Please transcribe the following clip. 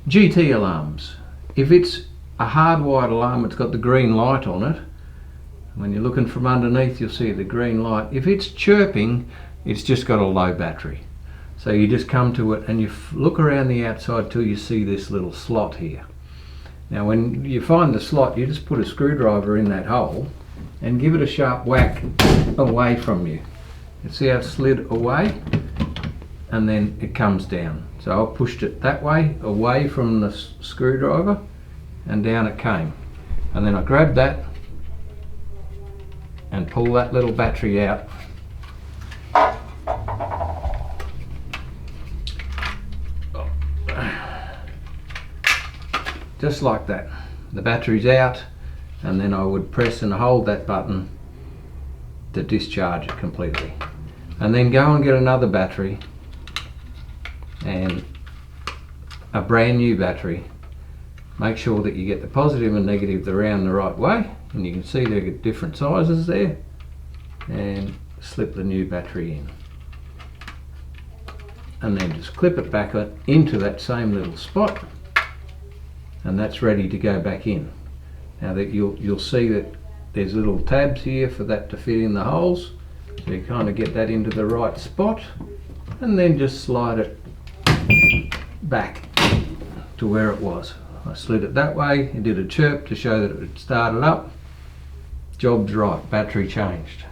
GT alarms. If it's a hardwired alarm, it's got the green light on it. When you're looking from underneath, you'll see the green light. If it's chirping, it's just got a low battery. So you just come to it and you look around the outside till you see this little slot here. Now when you find the slot, you just put a screwdriver in that hole and give it a sharp whack away from you. You see how it slid away? And then it comes down. So I pushed it that way, away from the screwdriver, and down it came. And then I grabbed that and pull that little battery out. Just like that. The battery's out, and then I would press and hold that button to discharge it completely. And then go and get another battery, and a brand new battery. Make sure that you get the positive and negative around the right way, and you can see they're different sizes there, and slip the new battery in. And then just clip it back into that same little spot, and that's ready to go back in. Now that you'll see that there's little tabs here for that to fit in the holes, so you kind of get that into the right spot, and then just slide it back to where it was. I slid it that way, it did a chirp to show that it had started up. Job's right, battery changed.